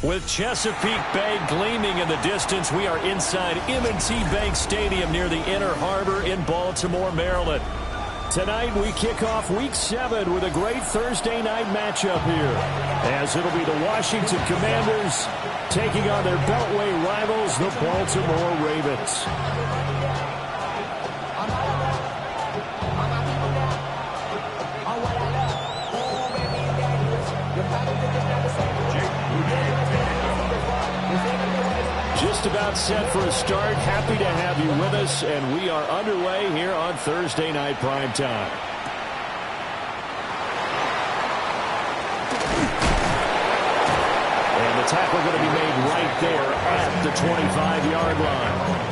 With Chesapeake Bay gleaming in the distance, we are inside M&T Bank Stadium near the Inner Harbor in Baltimore, Maryland. Tonight, we kick off Week 7 with a great Thursday night matchup here, as it'll be the Washington Commanders taking on their Beltway rivals, the Baltimore Ravens. Just about set for a start. Happy to have you with us, and we are underway here on Thursday Night Primetime. And the tackle going to be made right there at the 25-yard line.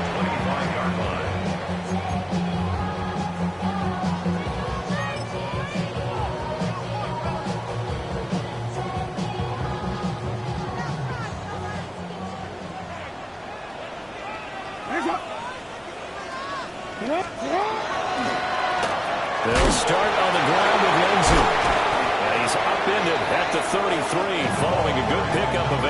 They'll start on the ground with Lindsay. And he's upended at the 33 following a good pickup of 8.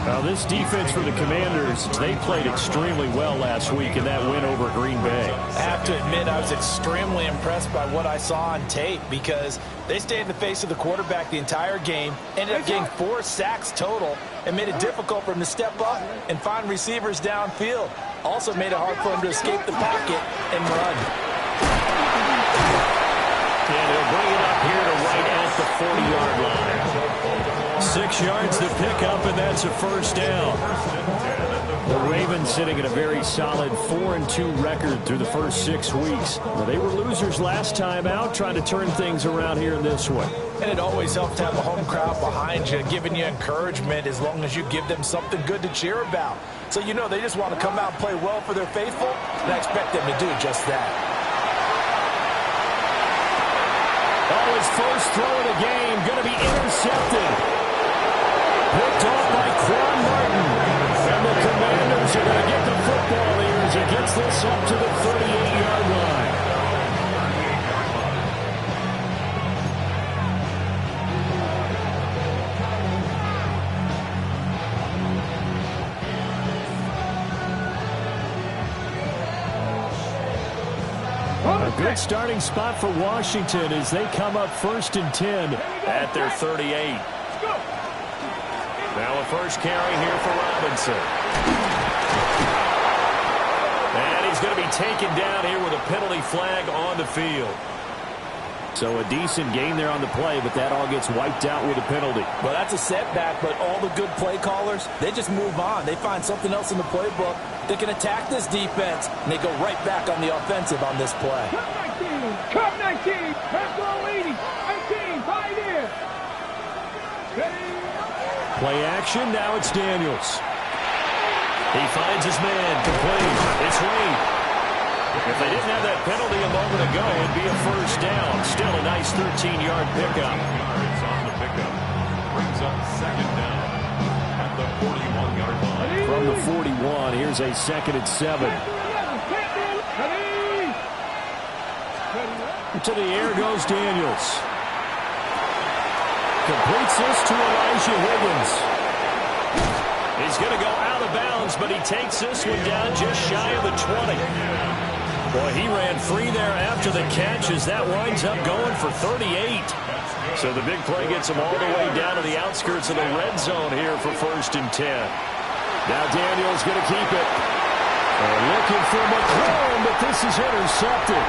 Now this defense for the Commanders, they played extremely well last week in that win over Green Bay. I have to admit I was extremely impressed by what I saw on tape because they stayed in the face of the quarterback the entire game, ended up getting 4 sacks total, and made it difficult for him to step up and find receivers downfield. Also made it hard for him to escape the pocket and run. And they'll bring it up here to right at the 40-yard line. 6 yards to pick up, and that's a first down. The Ravens sitting at a very solid 4-2 record through the first 6 weeks. Well, they were losers last time out, trying to turn things around here in this one. And it always helps to have a home crowd behind you, giving you encouragement as long as you give them something good to cheer about. So you know they just want to come out and play well for their faithful, and I expect them to do just that. Oh, his first throw of the game going to be intercepted. Picked off by Quan Martin. And the Commanders are going to get the football here as he gets this up to the 38-yard line. A good starting spot for Washington as they come up 1st and 10 at their 38. Now a first carry here for Robinson. And he's going to be taken down here with a penalty flag on the field. So a decent gain there on the play, but that all gets wiped out with a penalty. Well, that's a setback, but all the good play callers, they just move on. They find something else in the playbook. They can attack this defense, and they go right back on the offensive on this play. Cut 19, pass ball 80, 19, 5 in. Play action, now it's Daniels. He finds his man, complete. It's Reed. If they didn't have that penalty a moment ago, it'd be a first down. Still a nice 13-yard pickup. On the pickup. Brings up 2nd down at the 41-yard line. From the 41, here's a 2nd and 7. To the air goes Daniels. Completes this to Elijah Higgins. He's going to go out of bounds, but he takes this one down just shy of the 20. Boy, he ran free there after the catch as that winds up going for 38. So the big play gets him all the way down to the outskirts of the red zone here for 1st and 10. Now Daniels going to keep it. And looking for McLaurin, but this is intercepted.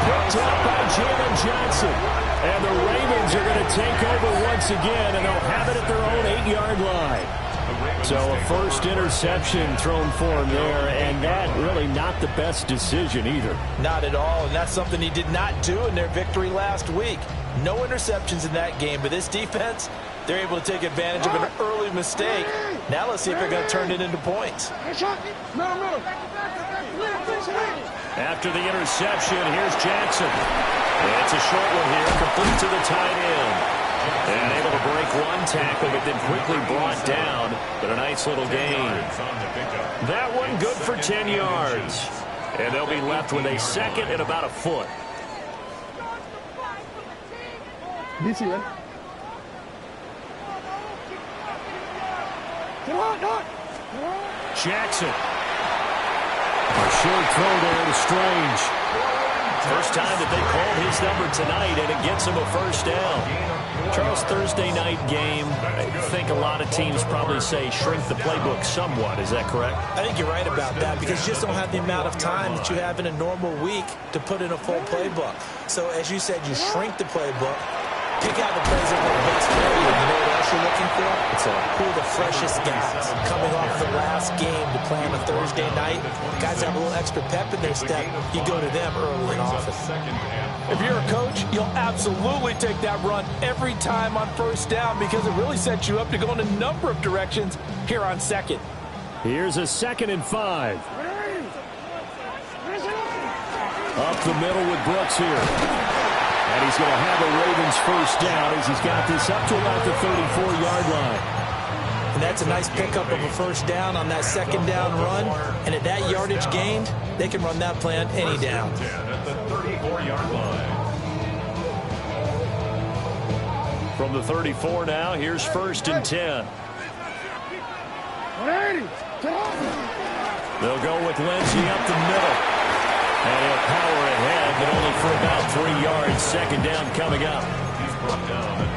Picked up by Jalen Johnson. And the Ravens are going to take over once again, and they'll have it at their own 8-yard line. So a first interception thrown for him there, and that really not the best decision either. Not at all, and that's something he did not do in their victory last week. No interceptions in that game, but this defense, they're able to take advantage of an early mistake. Now let's see if they're going to turn it into points. After the interception, here's Jackson. And it's a short one here, complete to the tight end. And able to break one tackle, but then quickly brought down. But a nice little gain. That one good for 10 yards. And they'll be left with a 2nd and about a foot. DC, man. Jackson. A short throw there to Strange. First time that they called his number tonight, and it gets him a first down. Charles, Thursday night game, I think a lot of teams probably say shrink the playbook somewhat. Is that correct? I think you're right about that because you just don't have the amount of time that you have in a normal week to put in a full playbook. So as you said, you shrink the playbook, pick out the plays that are the best for you. You know what else you're looking for? It's who are the freshest guys coming off the last game to play on a Thursday night. Guys have a little extra pep in their step. You go to them early and often. If you're a coach, you'll absolutely take that run every time on first down because it really sets you up to go in a number of directions here on second. Here's a 2nd and 5. Up the middle with Brooks here. And he's going to have a Ravens first down as he's got this up to about the 34-yard line. And that's a nice pickup of a first down on that second down run. And at that yardage gained, they can run that play on any down. At the 34-yard line. From the 34 now, here's 1st and 10. They'll go with Lindsey up the middle. And he'll power ahead, but only for about 3 yards. Second down coming up.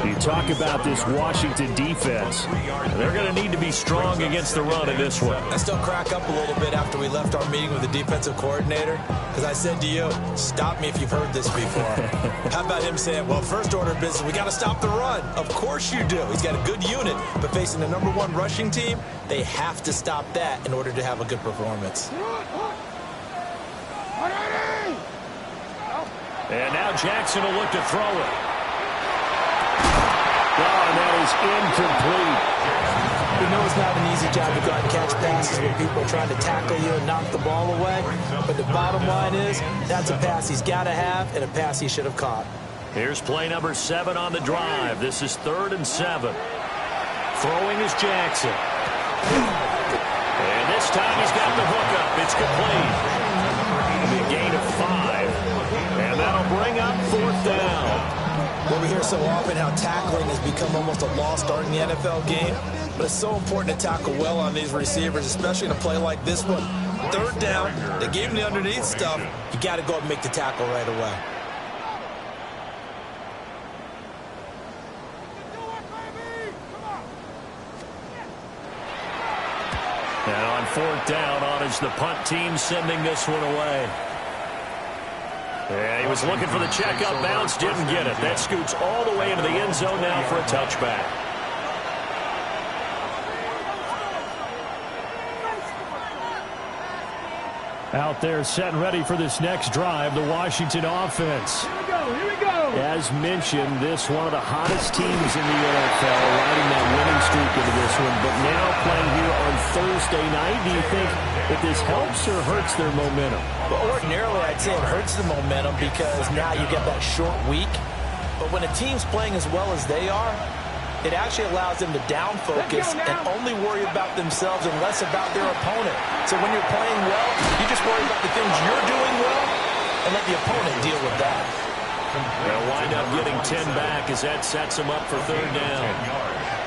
You talk about this Washington defense. They're going to need to be strong against the run in this one. I still crack up a little bit after we left our meeting with the defensive coordinator because I said to you, stop me if you've heard this before. How about him saying, well, first order of business, we got to stop the run. Of course you do. He's got a good unit, but facing the #1 rushing team, they have to stop that in order to have a good performance. And now Jackson will look to throw it. Oh, and that is incomplete. You know it's not an easy job to go out and catch passes when people are trying to tackle you and knock the ball away. But the bottom line is that's a pass he's got to have and a pass he should have caught. Here's play number 7 on the drive. This is 3rd and 7. Throwing is Jackson. And this time he's got the hook up. It's complete. A gain of 5. And that'll bring up 4th down. Well, we hear so often how tackling has become almost a lost art in the NFL game. But it's so important to tackle well on these receivers, especially in a play like this one. 3rd down, they gave him the underneath stuff. You got to go up and make the tackle right away. And on 4th down, on is the punt team sending this one away. Yeah, he was looking for the check-up bounce, didn't get it. That scoots all the way into the end zone now for a touchback. Out there set and ready for this next drive, the Washington offense. Here we go. As mentioned, this one of the hottest teams in the NFL, riding that winning streak into this one, but now playing here on Thursday night. Do you think that this helps or hurts their momentum? Well, ordinarily, I'd say it hurts the momentum because now you get that short week. But when a team's playing as well as they are, it actually allows them to down focus and only worry about themselves and less about their opponent. So when you're playing well, you just worry about the things you're doing well and let the opponent deal with that. They'll wind up getting 10 back as that sets them up for 3rd down.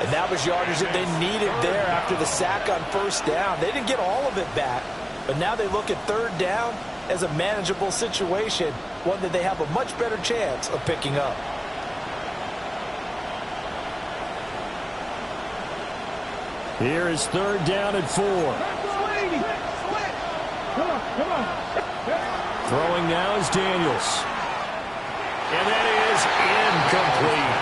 And that was yardage that they needed there after the sack on 1st down. They didn't get all of it back, but now they look at 3rd down as a manageable situation, one that they have a much better chance of picking up. Here is 3rd down and 4. Come on. Throwing now is Daniels. And that is incomplete.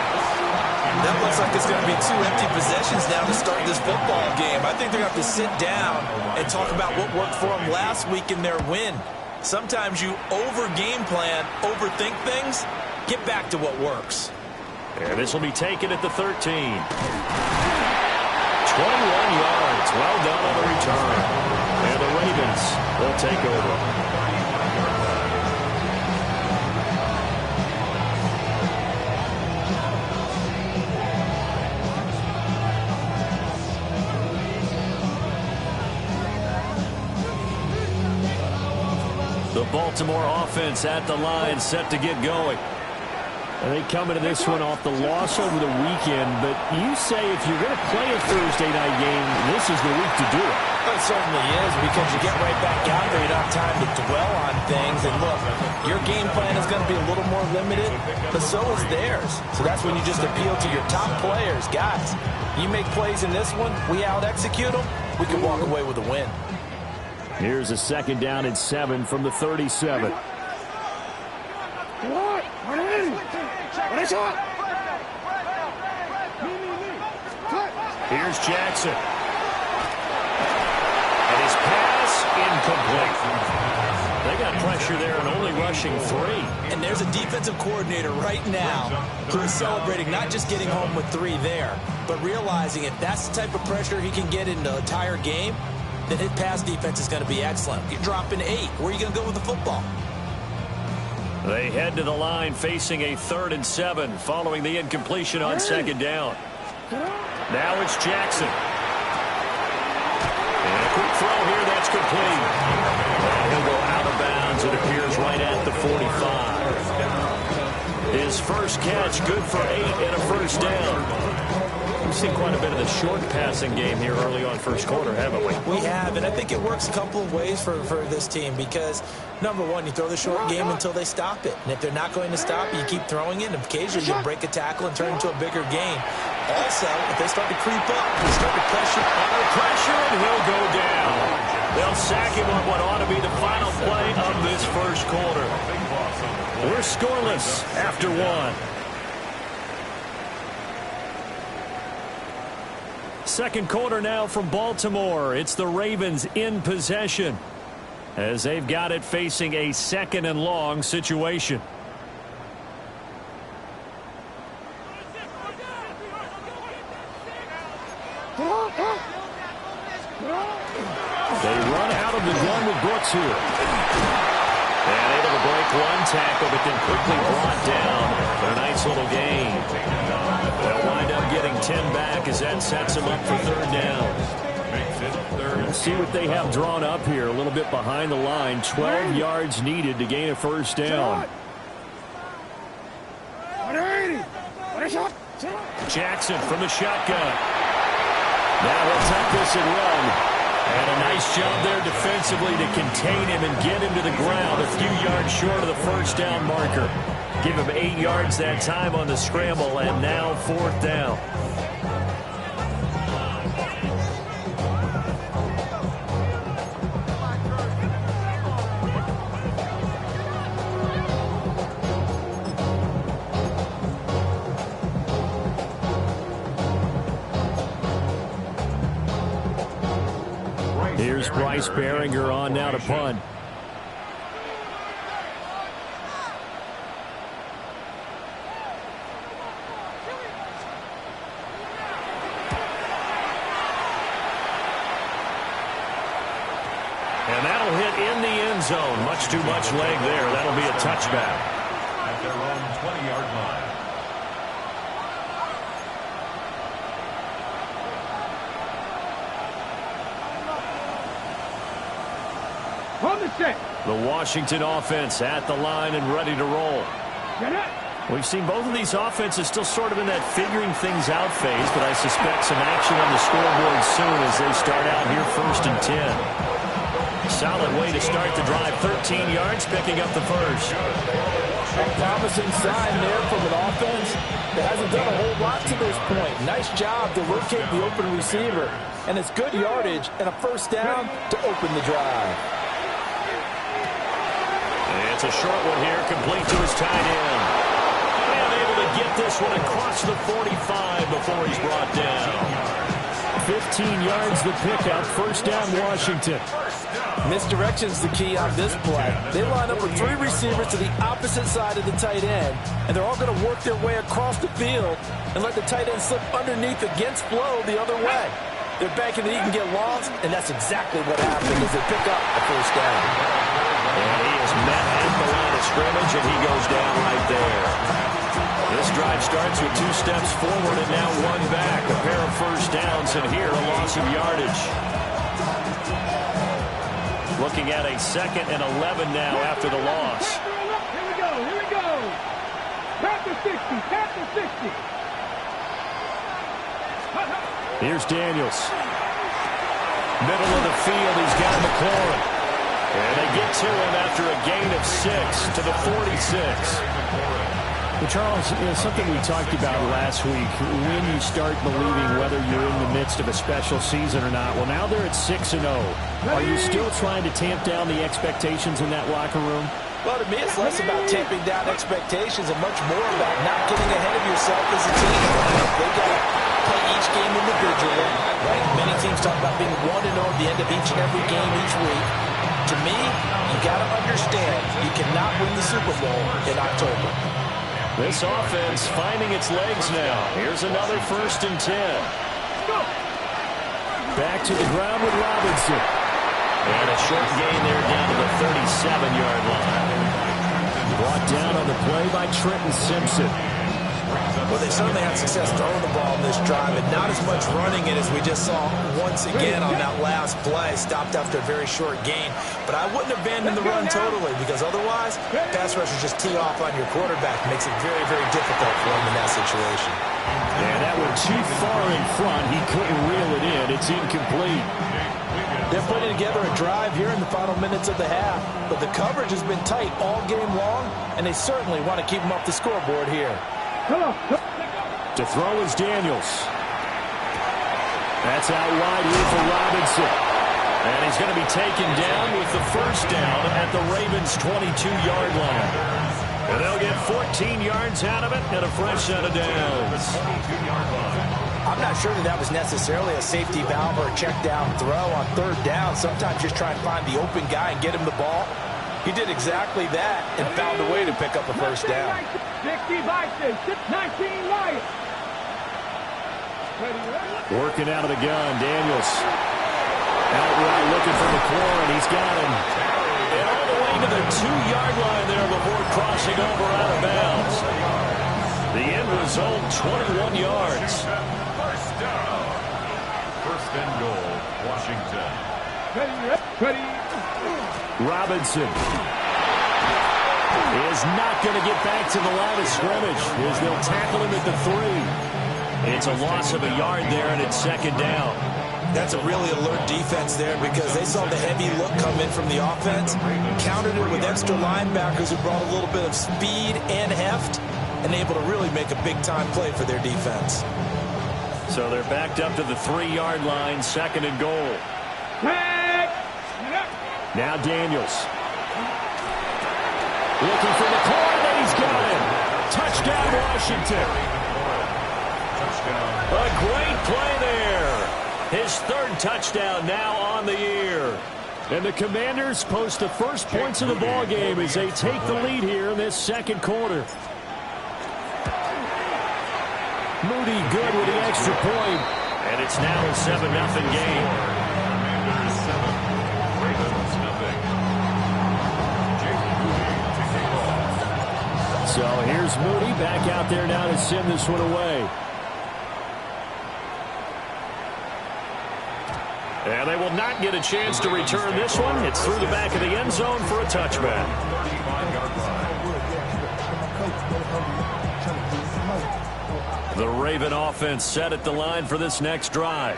That looks like it's going to be 2 empty possessions now to start this football game. I think they're going to have to sit down and talk about what worked for them last week in their win. Sometimes you over-game plan, overthink things, get back to what works. And this will be taken at the 13. 21 yards. Well done on the return. And the Ravens will take over. The Baltimore offense at the line, set to get going. And they come into this one off the loss over the weekend, but you say if you're going to play a Thursday night game, this is the week to do it. It certainly is, because you get right back out there. You don't have time to dwell on things. And look, your game plan is going to be a little more limited, but so is theirs. So that's when you just appeal to your top players. Guys, you make plays in this one, we out-execute them, we can walk away with a win. Here's a 2nd down and 7 from the 37. Here's Jackson. And his pass incomplete. They got pressure there and only rushing 3. And there's a defensive coordinator right now who is celebrating not just getting home with 3 there, but realizing if that's the type of pressure he can get in the entire game, then his pass defense is going to be excellent. You're dropping 8. Where are you going to go with the football? They head to the line facing a 3rd and 7 following the incompletion on 2nd down. Now it's Jackson. And a quick throw here, that's complete. And he'll go out of bounds. It appears right at the 45. His first catch, good for 8 and a 1st down. We've seen quite a bit of the short passing game here early on first quarter, haven't we? We have, and I think it works a couple of ways for this team because, number one, you throw the short game until they stop it. And if they're not going to stop it, you keep throwing it, and occasionally you'll break a tackle and turn it into a bigger gain. Also, if they start to creep up, they start to pressure, under pressure, and he'll go down. They'll sack him on what ought to be the final play of this first quarter. We're scoreless after 1. Second quarter now from Baltimore. It's the Ravens in possession as they've got it facing a 2nd and long situation. They run out of the gun with Brooks here. And able to break 1 tackle, but then quickly brought down for a nice little gain. They'll wind up getting 10 back as that sets them up for 3rd down. Let's see what they have drawn up here. A little bit behind the line. 12 yards needed to gain a 1st down. Jackson from the shotgun. Now he'll take this and run. And a nice job there defensively to contain him and get him to the ground a few yards short of the 1st down marker. Give him 8 yards that time on the scramble, and now 4th down. Here's Bryce Baringer on now to punt. And that'll hit in the end zone. Much too much leg there. That'll be a touchback. At their own 20-yard line. On the set. The Washington offense at the line and ready to roll. We've seen both of these offenses still sort of in that figuring things out phase, but I suspect some action on the scoreboard soon as they start out here 1st and 10. Solid way to start the drive. 13 yards, picking up the 1st. promising sign there from an offense that hasn't done a whole lot to this point. Nice job to locate the open receiver. And it's good yardage and a 1st down to open the drive. It's a short one here, complete to his tight end. And able to get this one across the 45 before he's brought down. 15 yards the pickup, 1st down Washington. Misdirection's the key on this play. They line up with 3 receivers to the opposite side of the tight end, and they're all going to work their way across the field and let the tight end slip underneath against flow the other way. They're banking that he can get lost, and that's exactly what happened as they pick up the 1st down. And he is met at the line of scrimmage, and he goes down right there. This drive starts with 2 steps forward and now 1 back. A pair of 1st downs, and here a loss of yardage. Looking at a 2nd and 11 now after the loss. Here we go. the 60. Tap the 60. Here's Daniels. Middle of the field, he's got McLaurin. And they get to him after a gain of 6 to the 46. Well, Charles, something we talked about last week, when you start believing whether you're in the midst of a special season or not. Well, now they're at 6-0. Are you still trying to tamp down the expectations in that locker room? Well, to me, it's less about tamping down expectations and much more about not getting ahead of yourself as a team. They got to play each game individually, right? Many teams talk about being 1-0 at the end of each and every game each week. To me, you got to understand you cannot win the Super Bowl in October. This offense finding its legs now. Here's another 1st and 10. Back to the ground with Robinson. And a short gain there down to the 37-yard line. Brought down on the play by Trenton Simpson. Well, they certainly had success throwing the ball in this drive and not as much running it as we just saw once again on that last play. Stopped after a very short gain. But I wouldn't abandon the run totally because otherwise, pass rushers just tee off on your quarterback. Makes it very, very difficult for him in that situation. Yeah, that went too far in front. He couldn't reel it in. It's incomplete. They're putting together a drive here in the final minutes of the half. But the coverage has been tight all game long, and they certainly want to keep them off the scoreboard here. To throw is Daniels. That's out wide here for Robinson. And he's going to be taken down with the 1st down at the Ravens' 22-yard line. And they'll get 14 yards out of it and a fresh set of downs. I'm not sure that was necessarily a safety valve or a check down throw on 3rd down. Sometimes just try and find the open guy and get him the ball. He did exactly that and found a way to pick up a 1st down. 60 Vikings, 19 Lions. Working out of the gun, Daniels. Outright looking for McLaurin. He's got him. And all the way to the 2-yard line there before crossing over out of bounds. The end result, 21 yards. 1st and goal, Washington. Ready. Robinson is not going to get back to the line of scrimmage as they'll tackle him at the 3. It's a loss of a yard there, and it's 2nd down. That's a really alert defense there because they saw the heavy look come in from the offense, countered it with extra linebackers who brought a little bit of speed and heft, and able to really make a big-time play for their defense. So they're backed up to the 3-yard line, 2nd and goal. Now Daniels. Looking for McLaurin, and he's got him. Touchdown, Washington. A great play there. His 3rd touchdown now on the year. And the Commanders post the first points of the ball game as they take the lead here in this 2nd quarter. Moody good with the extra point. And it's now a 7-0 game. Commanders 7, Ravens 0. So here's Moody back out there now to send this one away. And they will not get a chance to return this one. It's through the back of the end zone for a touchback. 35-yard line. The Raven offense set at the line for this next drive.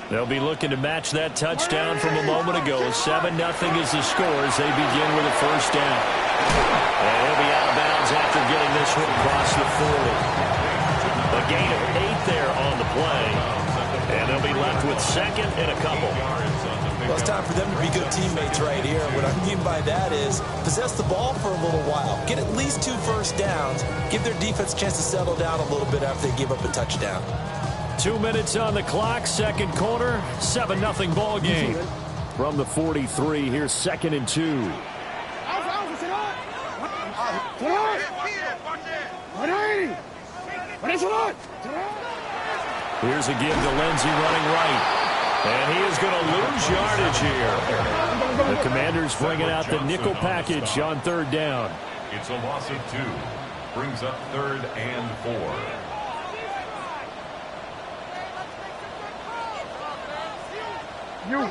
They'll be looking to match that touchdown from a moment ago. 7-0 is the score as they begin with a 1st down. And he'll be out of bounds after getting this one across the 40. A gain of 8 there on the play. And they'll be left with 2nd and a couple. Well, it's time for them to be good teammates right here. What I mean by that is possess the ball for a little while. Get at least 2 first downs. Give their defense a chance to settle down a little bit after they give up a touchdown. 2 minutes on the clock, 2nd quarter, 7-0 ball game. From the 43, here's 2nd and 2. Here's a give to Lindsey running right. And he is going to lose yardage here. The Commanders bringing out the nickel package on 3rd down. It's a loss of 2. Brings up 3rd and 4.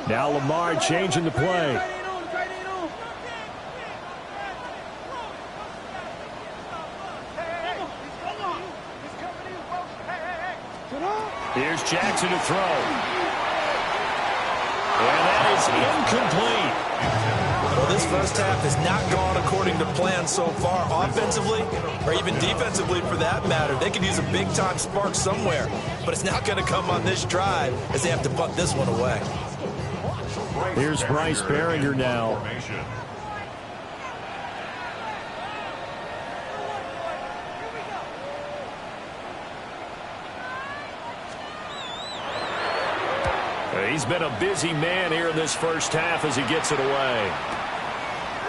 Now Lamar changing the play. Here's Jackson to throw. And that is incomplete. Well, this first half has not gone according to plan so far, offensively or even defensively for that matter. They could use a big-time spark somewhere, but it's not going to come on this drive as they have to punt this one away. Here's Bryce Baringer now. He's been a busy man here in this first half as he gets it away.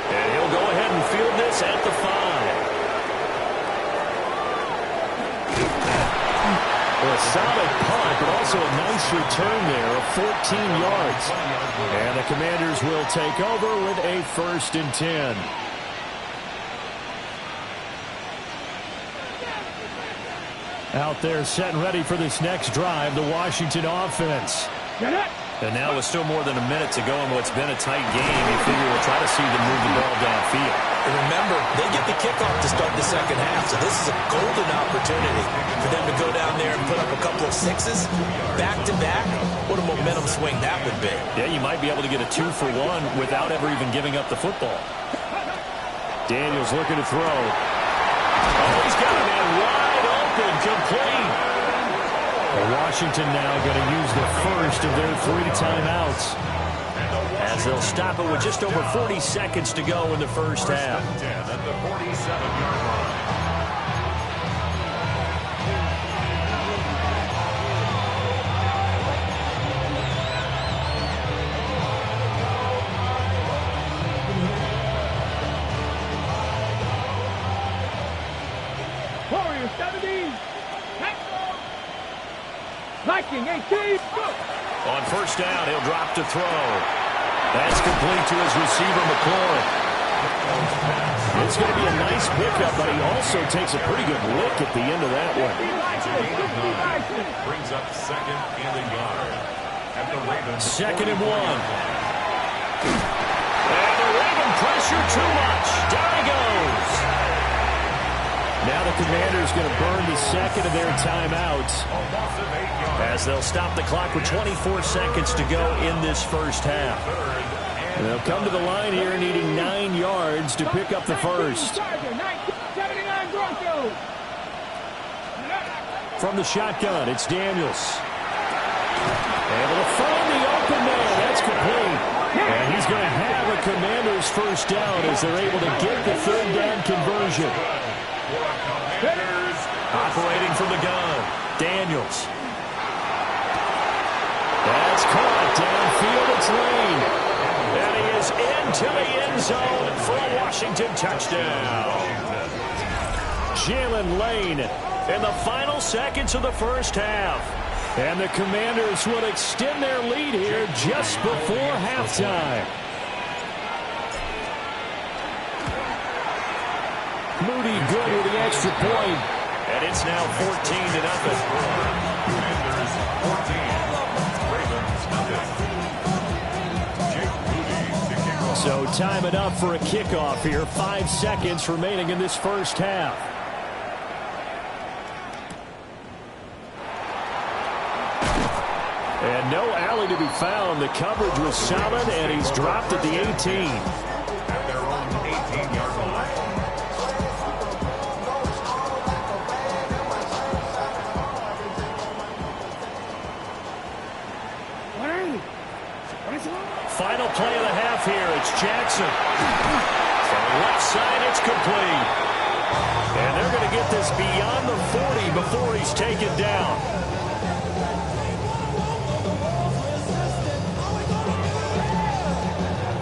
And he'll go ahead and field this at the 5. A solid punt, but also a nice return there of 14 yards. And the Commanders will take over with a 1st and 10. Out there set and ready for this next drive, the Washington offense. And now with still more than a minute to go in what's been a tight game, you figure we'll try to see them move the ball downfield. And remember, they get the kickoff to start the second half, so this is a golden opportunity for them to go down there and put up a couple of sixes back-to-back. What a momentum swing that would be. Yeah, you might be able to get a 2-for-1 without ever even giving up the football. Daniels looking to throw. Oh, he's got a man wide open, complete. Washington now going to use the first of their 3 timeouts as they'll stop it with just over 40 seconds to go in the first half. At the 47-yard line. Warriors 17. Viking 18. Go. On first down, he'll drop to throw. That's complete to his receiver, McLaurin. It's going to be a nice pickup, but he also takes a pretty good lick at the end of that one. Brings up 2nd and a yard. At the Ravens. 2nd and 1. And the Raven pressure too much. Down he goes. Now the Commanders going to burn the second of their timeouts as they'll stop the clock with 24 seconds to go in this first half. They'll come to the line here needing 9 yards to pick up the first. From the shotgun, it's Daniels. Able to find the open man. That's complete. And he's going to have a Commanders first down as they're able to get the 3rd down conversion. Operating from the gun, Daniels. That's caught downfield. It's Lane. And he is into the end zone for a Washington touchdown. Jalen Lane in the final seconds of the first half. And the Commanders will extend their lead here just before halftime. Moody good with the extra point. And it's now 14-0. Commanders 14. Ravens nothing. Jake Moody to kick off. So time it up for a kickoff here. 5 seconds remaining in this first half. And no alley to be found. The coverage was solid, and he's dropped at the 18. At their own 18-yard line. Final play of the half here. It's Jackson. From the left side, it's complete. And they're going to get this beyond the 40 before he's taken down.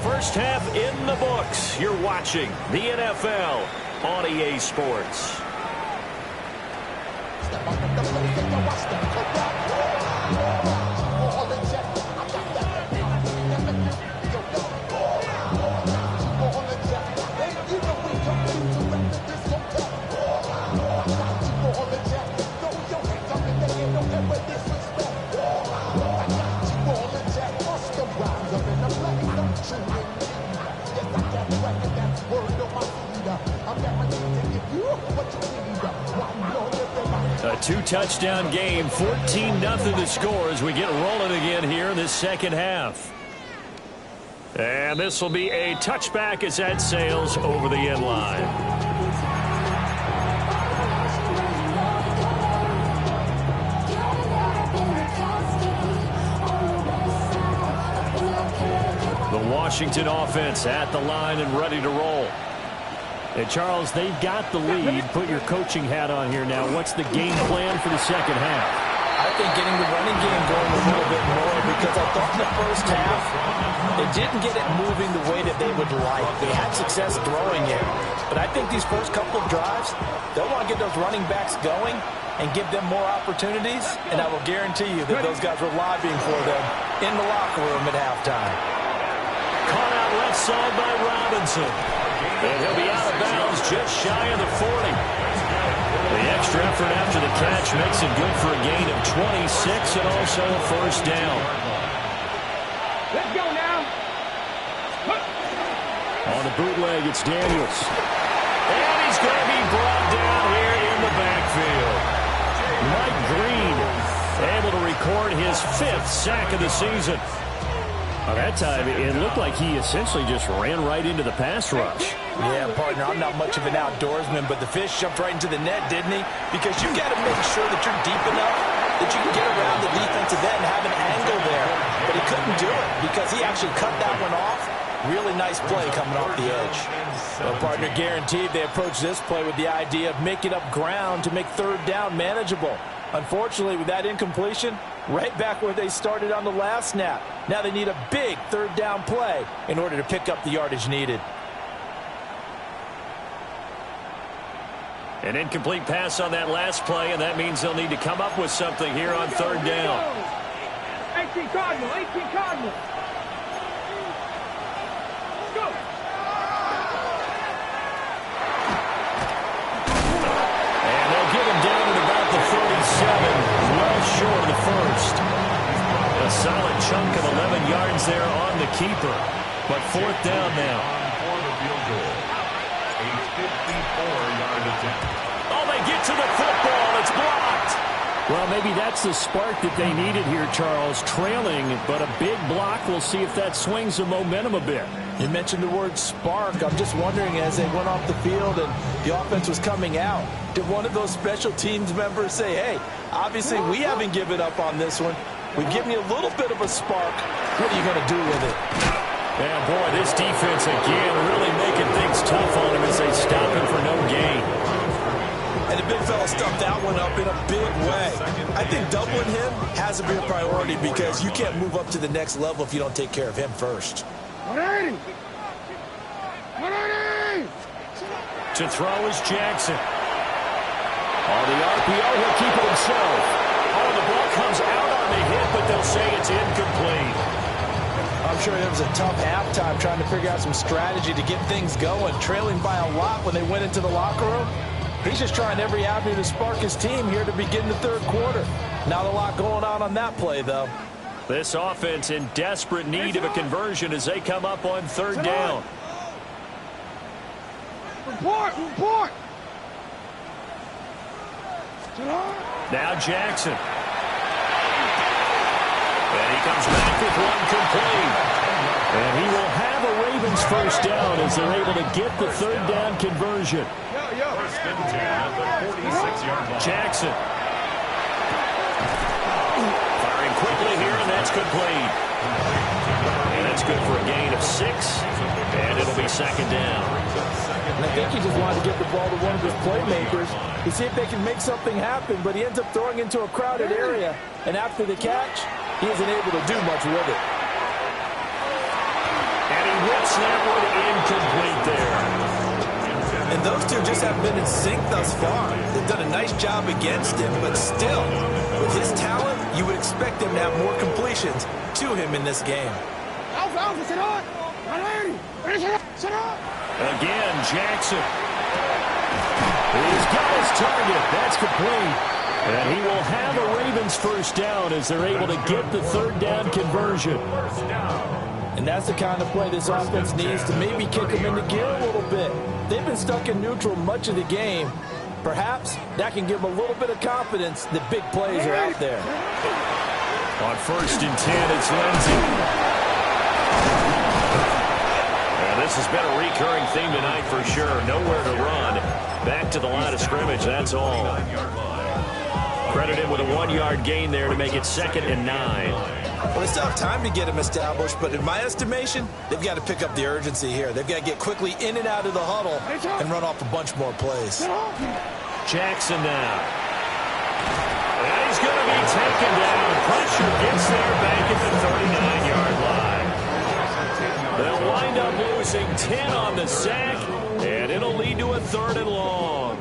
First half in the books. You're watching the NFL on EA Sports. two-touchdown game. 14-0 the score as we get rolling again here in this second half. And this will be a touchback as that sails over the end line. The Washington offense at the line and ready to roll. And Charles, they've got the lead. Put your coaching hat on here now. What's the game plan for the second half? I think getting the running game going a little bit more, because I thought in the first half they didn't get it moving the way that they would like. They had success throwing it. But I think these first couple of drives, they'll want to get those running backs going and give them more opportunities. And I will guarantee you that those guys were lobbying for them in the locker room at halftime. Caught out left side by Robinson. And he'll be out of bounds just shy of the 40. The extra effort after the catch makes it good for a gain of 26 and also a first down. Let's go now. On the bootleg, it's Daniels. And he's going to be brought down here in the backfield. Mike Green able to record his 5th sack of the season. By that time, it looked like he essentially just ran right into the pass rush. Yeah, partner, I'm not much of an outdoorsman, but the fish jumped right into the net, didn't he? Because you got to make sure that you're deep enough that you can get around the defensive end and have an angle there. But he couldn't do it because he actually cut that one off. Really nice play coming off the edge. Well, partner, guaranteed they approach this play with the idea of making up ground to make third down manageable. Unfortunately, with that incompletion, right back where they started on the last snap. Now they need a big third down play in order to pick up the yardage needed. An incomplete pass on that last play, and that means they'll need to come up with something here on third down. 18 Cardinal, 18 Cardinal. Go. And they'll get him down at about the 37, well short of the first. A solid chunk of 11 yards there on the keeper, but fourth down now. For the field goal. A 54-yard attempt. Oh, they get to the football. It's blocked. Well, maybe that's the spark that they needed here, Charles. Trailing, but a big block. We'll see if that swings the momentum a bit. You mentioned the word spark. I'm just wondering, as they went off the field and the offense was coming out, did one of those special teams members say, hey, obviously we haven't given up on this one. We've given you a little bit of a spark. What are you going to do with it? Yeah, boy, this defense again really making things tough on him as they stop him for no gain. And the big fella stuffed that one up in a big way. I think doubling him has to be a priority because you can't move up to the next level if you don't take care of him first. 180. 180. To throw is Jackson. On the RPO, he'll keep it himself. Oh, the ball comes out on the hit, but they'll say it's incomplete. I'm sure it was a tough halftime trying to figure out some strategy to get things going. Trailing by a lot when they went into the locker room. He's just trying every avenue to spark his team here to begin the third quarter. Not a lot going on that play, though. This offense in desperate need of a conversion as they come up on third down. Report. Now Jackson. And he comes back with one complete. And he will have a Ravens first down as they're able to get the third down conversion. First and 10 at the 46-yard line. Jackson. Firing quickly here, and that's complete. And that's good for a gain of 6. And it'll be second down. And I think he just wanted to get the ball to one of his playmakers to see if they can make something happen, but he ends up throwing into a crowded area. And after the catch, he isn't able to do much with it. And he whips that one incomplete there. And those two just haven't been in sync thus far. They've done a nice job against him, but still, with his talent, you would expect him to have more completions to him in this game. Again, Jackson. He's got his target. That's complete. And he will have a Ravens first down as they're able to get the third down conversion. And that's the kind of play this offense needs to maybe kick them into gear a little bit. They've been stuck in neutral much of the game. Perhaps that can give him a little bit of confidence that big plays are out there. On 1st and 10, it's Lindsay. And this has been a recurring theme tonight for sure. Nowhere to run. Back to the line of scrimmage, that's all. Credited with a 1-yard gain there to make it 2nd and 9. Well, they still have time to get him established, but in my estimation, they've got to pick up the urgency here. They've got to get quickly in and out of the huddle and run off a bunch more plays. Jackson now. And he's going to be taken down. Pressure gets there back at the 39-yard line. They'll wind up losing 10 on the sack, and it'll lead to a 3rd and long.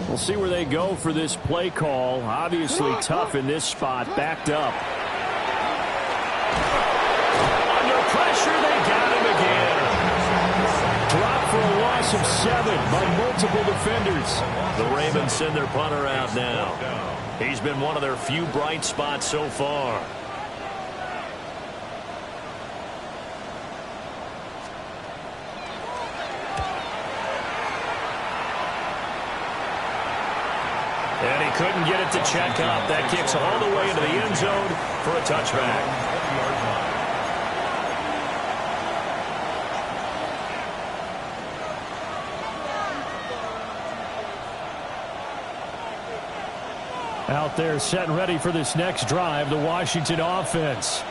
We'll see where they go for this play call. Obviously tough in this spot, backed up. Under pressure, they got him again. Dropped for a loss of 7 by multiple defenders. The Ravens send their punter out now. He's been one of their few bright spots so far. And he couldn't get it to check up. That kicks all the way into the end zone for a touchback. Out there set and ready for this next drive, the Washington offense.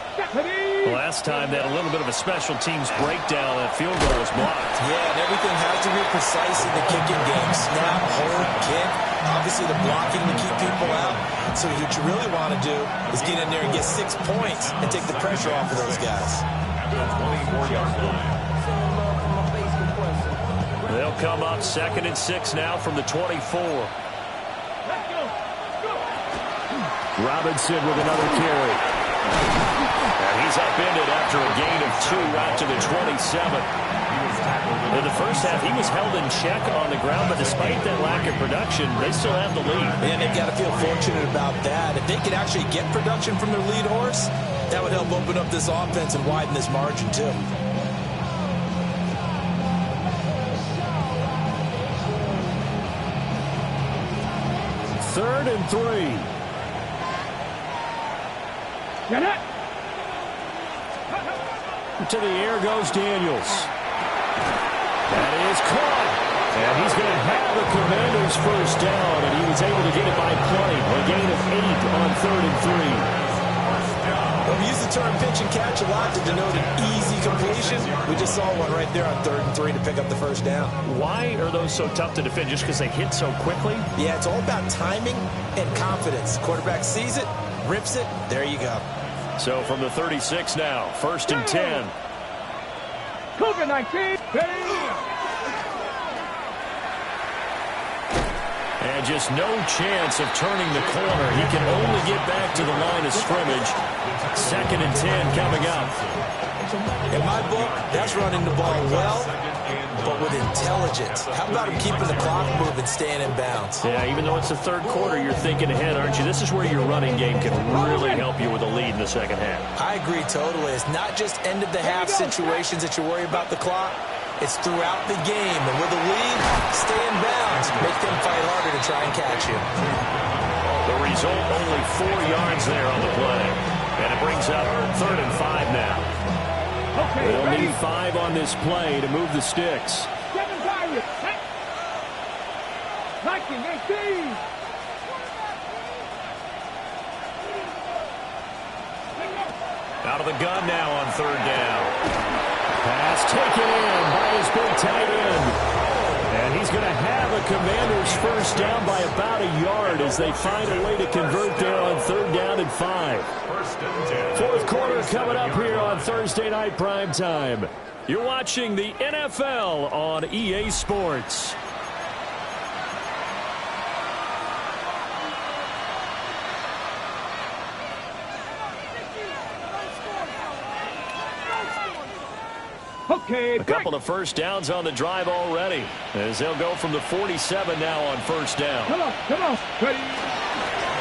Last time they had a little bit of a special teams breakdown. That field goal was blocked. Yeah, and everything has to be precise in the kicking game. Snap, hold, kick. Obviously, the blocking to keep people out. So what you really want to do is get in there and get 6 points and take the pressure off of those guys. They'll come up 2nd and 6 now from the 24. Robinson with another carry. And he's upended after a gain of 2 out to the 27. In the first half, he was held in check on the ground, but despite that lack of production, they still have the lead. And they've got to feel fortunate about that. If they could actually get production from their lead horse, that would help open up this offense and widen this margin, too. Third and 3. Get it! To the air goes Daniels. That is caught. And he's going to have the Commanders' first down, and he was able to get it by plenty. A gain of 8 on 3rd and 3. Well, we use the term pitch and catch a lot to denote an easy completion. We just saw one right there on 3rd and 3 to pick up the first down. Why are those so tough to defend? Just because they hit so quickly? Yeah, it's all about timing and confidence. Quarterback sees it, rips it, there you go. So from the 36 now, 1st and 10. Cougar 19. And just no chance of turning the corner. He can only get back to the line of scrimmage. 2nd and 10 coming up. In my book, that's running the ball well, but with intelligence. How about him keeping the clock moving, staying in bounds? Yeah, even though it's the 3rd quarter, you're thinking ahead, aren't you? This is where your running game can really help you with a lead in the 2nd half. I agree totally. It's not just end-of-the-half situations that you worry about the clock. It's throughout the game. And with a lead, stay in bounds. Make them fight harder to try and catch you. The result, only 4 yards there on the play. And it brings up 3rd and 5 now. Okay, They'll ready? need 5 on this play to move the sticks. 7 targets. 19, 18. Out of the gun now on 3rd down. Pass taken in by his big tight end. And he's going to have a Commanders first down by about a yard as they find a way to convert there on 3rd down and 5. 4th quarter coming up here on Thursday Night Primetime. You're watching the NFL on EA Sports. Okay, A couple of first downs on the drive already, as they'll go from the 47 now on 1st down. Come on, ready?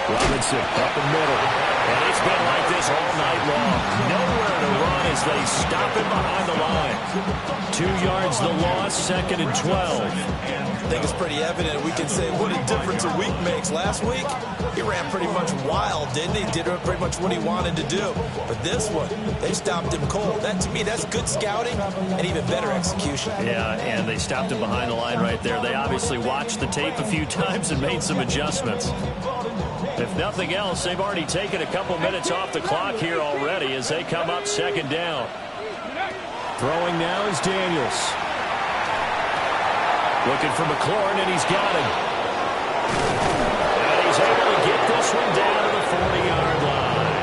Robinson up the middle. And it's been like this all night long. Nowhere to run as as they stop him behind the line. 2 yards the loss, 2nd and 12. I think it's pretty evident we can say what a difference a week makes. Last week, he ran pretty much wild, didn't he? Did pretty much what he wanted to do. But this one, they stopped him cold. That, to me, that's good scouting and even better execution. Yeah, and they stopped him behind the line right there. They obviously watched the tape a few times and made some adjustments. If nothing else, they've already taken a couple minutes off the clock here already as they come up 2nd down. Throwing now is Daniels. Looking for McLaurin, and he's got him. And he's able to get this one down to the 40-yard line.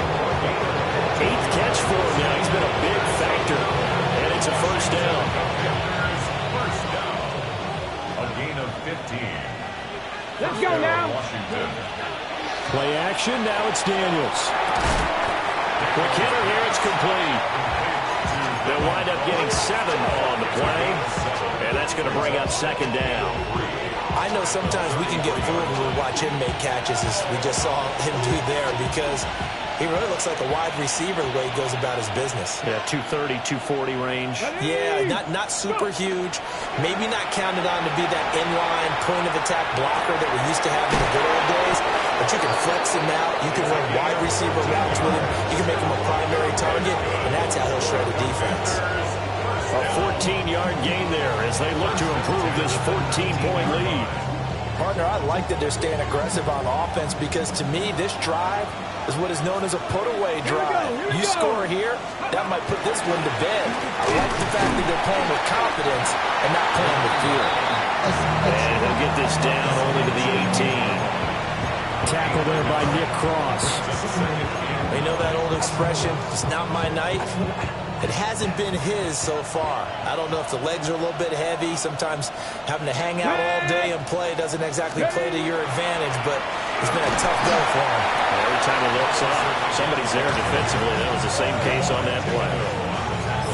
8th catch for him now. He's been a big factor. And it's a first down. First down. A gain of 15. Let's go now. Washington. Play action. Now it's Daniels. Quick hitter here. It's complete. They'll wind up getting 7 on the play. And that's going to bring up 2nd down. I know sometimes we can get fooled when we watch him make catches, as we just saw him do there, because he really looks like a wide receiver the way he goes about his business. Yeah, 230, 240 range. Yeah, not super huge. Maybe not counted on to be that inline point-of-attack blocker that we used to have in the good old days. But you can flex him out. You can run wide receiver routes with him. You can make him a primary target, and that's how he'll shred a defense. A 14-yard gain there as they look to improve this 14-point lead. Partner, I like that they're staying aggressive on offense because, to me, this drive is what is known as a put-away drive. You score here, that might put this one to bed. I like the fact that they're playing with confidence and not playing with fear. And he'll get this down only to the 18. Tackle there by Nick Cross. You know that old expression, it's not my night? It hasn't been his so far. I don't know if the legs are a little bit heavy. Sometimes having to hang out all day and play doesn't exactly play to your advantage, but it's been a tough go for him. Every time he looks up, somebody's there defensively. That was the same case on that play.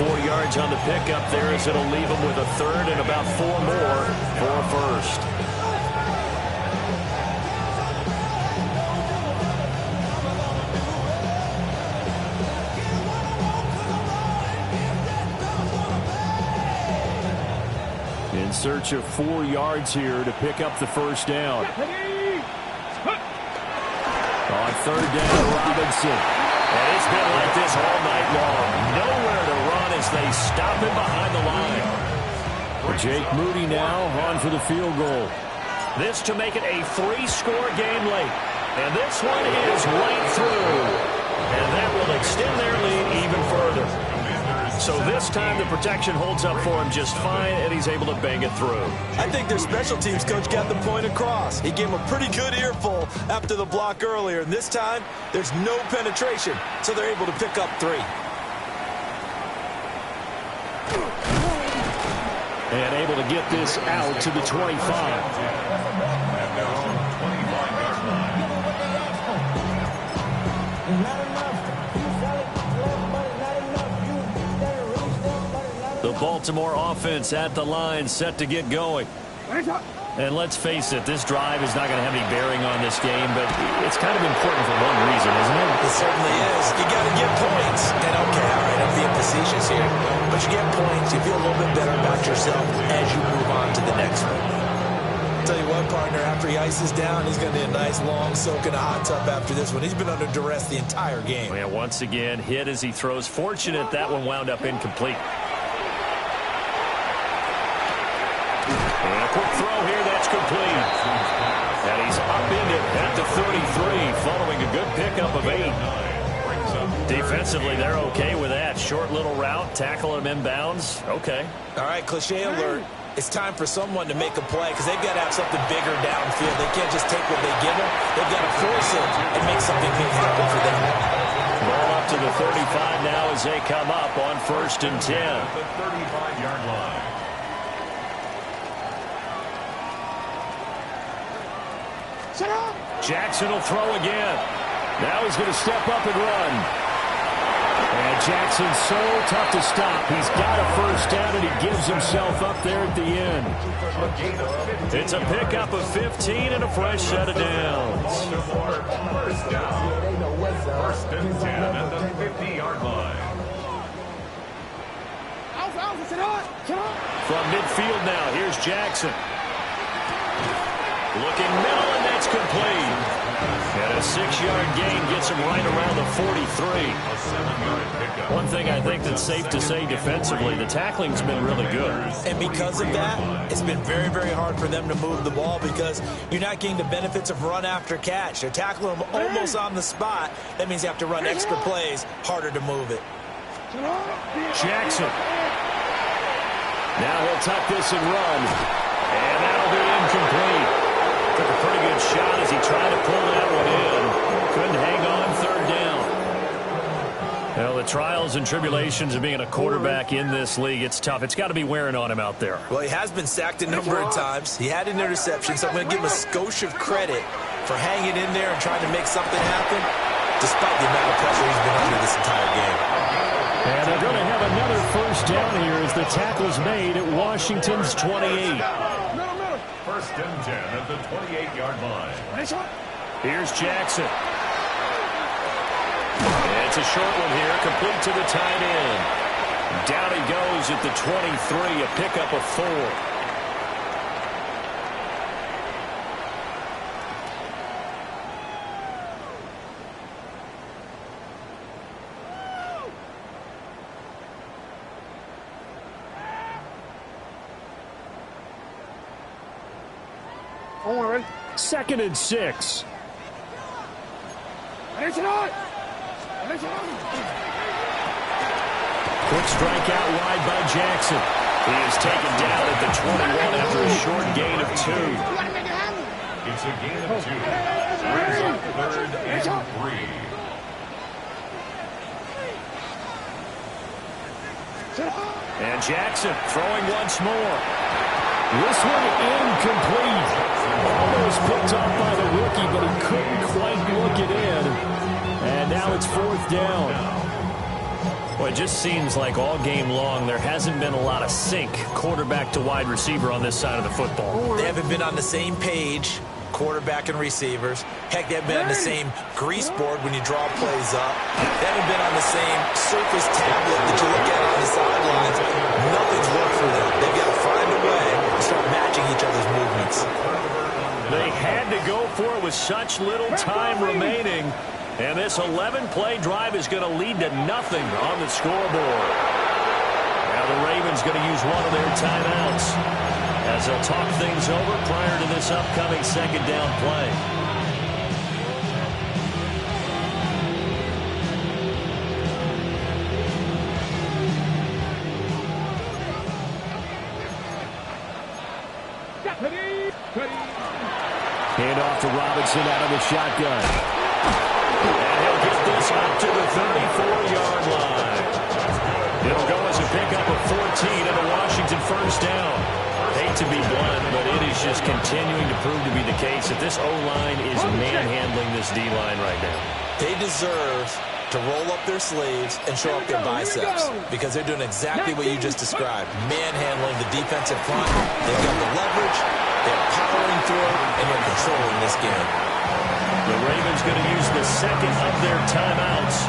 4 yards on the pickup there as it'll leave him with a 3rd and about 4 more for a first. In search of 4 yards here to pick up the first down. On 3rd down, Robinson. And it's been like this all night long. Nowhere to run as they stop him behind the line. Jake Moody now on for the field goal. This to make it a 3-score game late. And this one is right through. And that will extend their lead even further. So this time the protection holds up for him just fine, and he's able to bang it through. I think their special teams coach got the point across. He gave him a pretty good earful after the block earlier, and this time there's no penetration, so they're able to pick up 3. And able to get this out to the 25. At their own 25-yard line. The Baltimore offense at the line, set to get going. And let's face it, this drive is not going to have any bearing on this game, but it's kind of important for one reason, isn't it? It certainly is. You got to get points. And okay, all right, I'm being facetious here, but you get points, you feel a little bit better about yourself as you move on to the next one. Tell you what, partner, after he ices down, he's going to need a nice long soak in a hot tub after this one. He's been under duress the entire game. Yeah, once again, hit as he throws. Fortunate that one wound up incomplete. And a quick throw here, that's complete. And he's up in it at the 33, following a good pickup of 8. Defensively, they're okay with that. Short little route, tackle him inbounds. Okay. All right, cliche alert. It's time for someone to make a play because they've got to have something bigger downfield. They can't just take what they give them. They've got to force it and make something big happen for them. Ball up to the 35 now as they come up on 1st and 10. At the 35-yard line. Jackson will throw again. Now he's going to step up and run. And Jackson's so tough to stop. He's got a first down, and he gives himself up there at the end. It's a pickup of 15 and a fresh set of downs. First down. 1st and 10 at the 50-yard line. From midfield now, here's Jackson. Looking middle, and that's complete. And a 6-yard gain gets him right around the 43. One thing I think that's safe to say defensively, the tackling's been really good. And because of that, it's been very, very hard for them to move the ball because you're not getting the benefits of run after catch. They're tackling them almost on the spot. That means you have to run extra plays, harder to move it. Jackson. Now he'll tuck this and run. And that'll be incomplete. Took a pretty good shot as he tried to pull that one in. Couldn't hang on third down. Well, the trials and tribulations of being a quarterback in this league, it's tough. It's got to be wearing on him out there. Well, he has been sacked a number of times. He had an interception, so I'm going to give him a skosh of credit for hanging in there and trying to make something happen, despite the amount of pressure he's been under this entire game. And they're going to have another first down here as the tackle's made at Washington's 28. First and 10 at the 28-yard line. Here's Jackson. It's a short one here, complete to the tight end. Down he goes at the 23, a pickup of 4. Second and 6. Quick strike out wide by Jackson. He is taken down at the 21 after a short gain of 2. It's a gain of 2. Brings up third and 3. And Jackson throwing once more. This one incomplete. Almost picked off by the rookie, but he couldn't quite look it in. And now it's fourth down. Well, it just seems like all game long there hasn't been a lot of sync quarterback to wide receiver on this side of the football. They haven't been on the same page, quarterback and receivers. Heck, they haven't been on the same grease board when you draw plays up. They haven't been on the same Surface tablet that you look at on the sidelines. Nothing's worked for them. They've got to find a way to start matching each other's movements. They had to go for it with such little time remaining. And this 11-play drive is going to lead to nothing on the scoreboard. Now the Ravens going to use one of their timeouts as they'll talk things over prior to this upcoming second down play. Hand off to Robinson out of the shotgun. And he'll get this up to the 34-yard line. It'll go as a pickup of 14 and a Washington first down. Hate to be blunt, but it is just continuing to prove to be the case that this O-line is manhandling this D-line right now. They deserve to roll up their sleeves and show up their biceps because they're doing exactly what you just described, manhandling the defensive front. They've got the leverage, they're powering through, and they're controlling this game. The Ravens going to use the second of their timeouts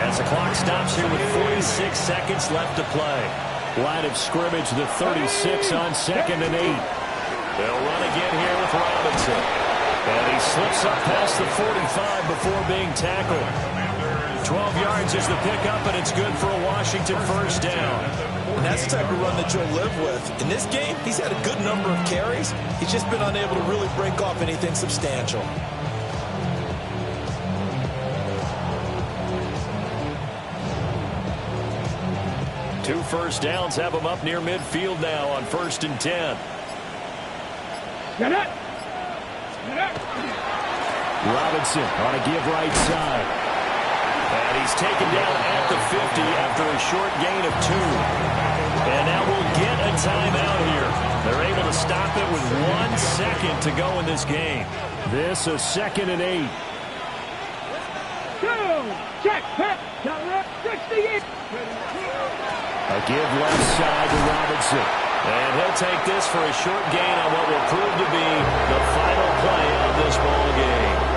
as the clock stops here with 46 seconds left to play. Line of scrimmage, the 36 on second and 8. They'll run again here with Robinson. And he slips up past the 45 before being tackled. 12 yards is the pickup, and it's good for a Washington first down. And that's the type of run that you'll live with. In this game, he's had a good number of carries. He's just been unable to really break off anything substantial. Two first downs have him up near midfield now on 1st and 10. Robinson on a give right side. And he's taken down at the 50 after a short gain of 2. And now we'll get a timeout here. They're able to stop it with 1 second to go in this game. This is 2nd and 8. Check, 68. A give left side to Robinson. And he'll take this for a short gain on what will prove to be the final play of this ball game.